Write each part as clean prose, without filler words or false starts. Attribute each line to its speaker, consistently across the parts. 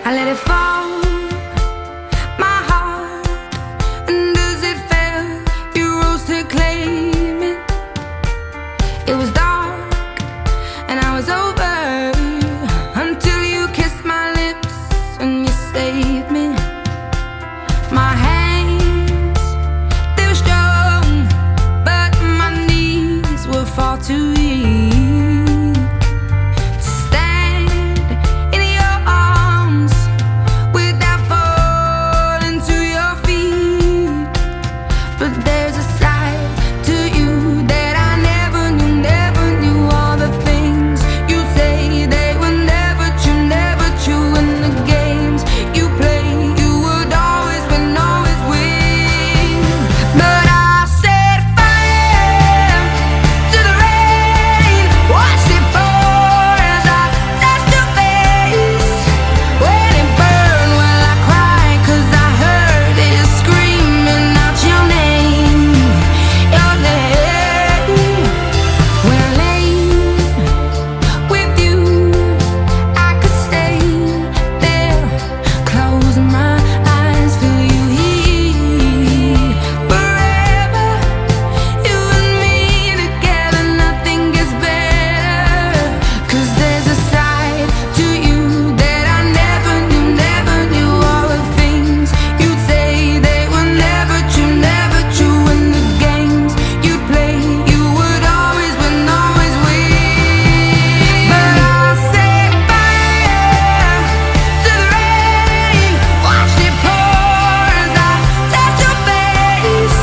Speaker 1: I let it fall, my heart, and as it fell, you rose to claim it. It was dark, and I was over, until you kissed my lips and you saved me. My hands, they were strong, but my knees were far too weak to stand in your arms without falling to your feet. But there's a side to you that I never knew all the things you say they were never true, and the games you play, you would always win, always win. But I set fire to the rain, watched it pour as I touched your face. When it burned, well I cried, 'cause I heard it screaming out your name, your name. When I lay with you, I could stay there, close my eyes, feel you here forever. You and me together, nothing gets better. 'Cause there's a side to you that I never knew all the things you'd say they were never true, and the games you'd play, you would always win, always win. But I set fire to the rain, watched it pour as I touched your face.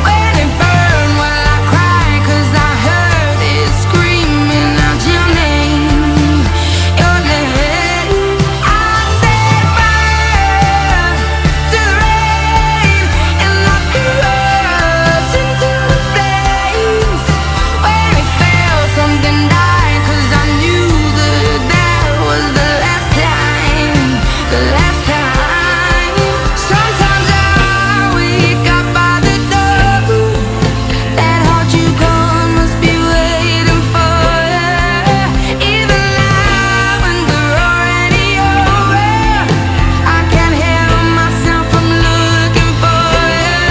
Speaker 1: When it burned, well I cried, 'cause I heard it screaming out your name, your name. I set fire to the rain and locked us into the flames. When it fell, something died, 'cause I knew that was the last time, the last time. Sometimes I wake up by the door, that heart you gone must be waiting for you. Even now when we're already over, I can't help myself from looking for you.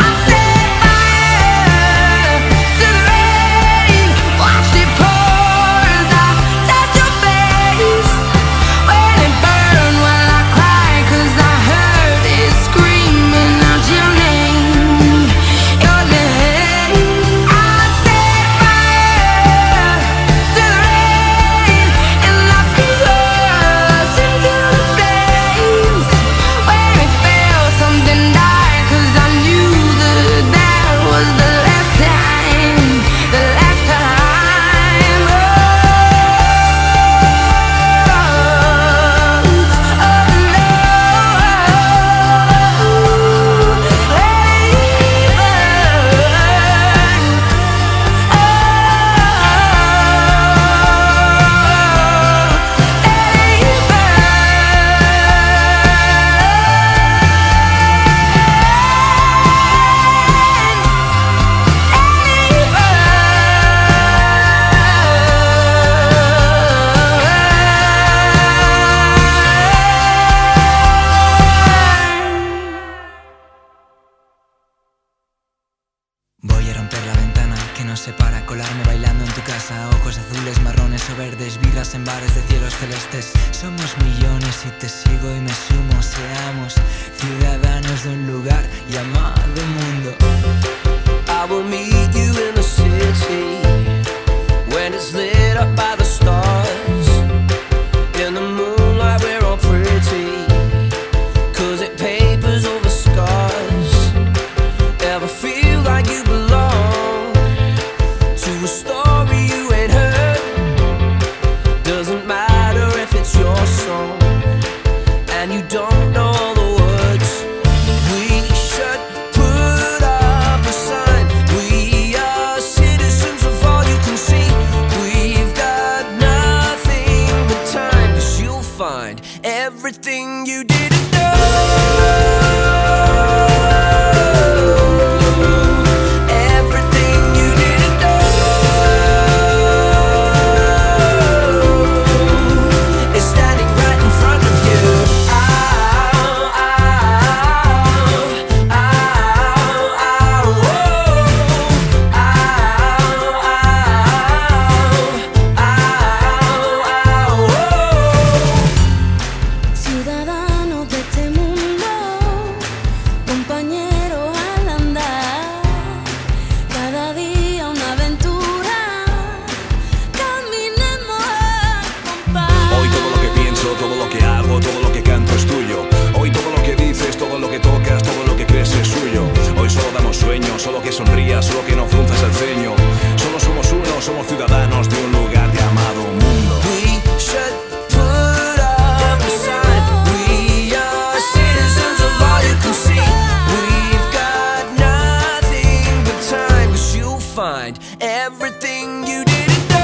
Speaker 1: I set fire to the rain, watched it pour as I touched your face. When it burned, well I cried, 'cause I heard it screaming out your name, your name. I set fire to the rain and locked us into the flames. When it fell, something died, 'cause I knew that was the last time, the last time. Oh,
Speaker 2: Voy a romper la ventana que nos separa, colarme bailando en tu casa. Ojos azules, marrones o verdes, birras en bares de cielos celestes. Somos millones y te sigo y me sumo. Seamos ciudadanos de un lugar llamado mundo.
Speaker 3: I will meet you in the city when it's lit up by the stars. In the moonlight we're all pretty, 'cause it papers over scars. Ever feel like you belong to a story you ain't heard? Doesn't matter if it's your song and you don't know all the words. We should put up a sign, we
Speaker 4: solo que sonrías, solo que no frunzas el ceño. Solo somos uno, somos ciudadanos de un lugar llamado mundo.
Speaker 3: We should put up a sign. We are citizens of all you can see. We've got nothing but time, 'cause you'll find everything you didn't know.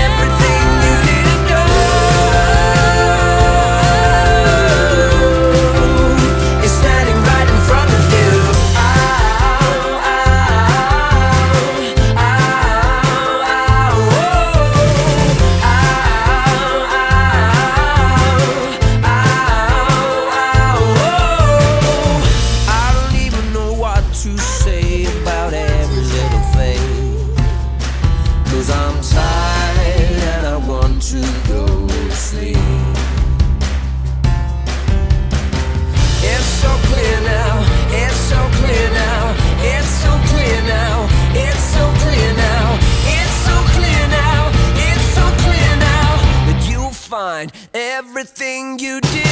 Speaker 3: Everything you didn't know is standing right in front of you. I don't even know what to say about every little thing, 'cause I'm tired and I want to go to sleep. It's so clear now, it's so clear now, it's so clear now, it's so clear now, it's so clear now, it's so clear now, that you'll find everything you did.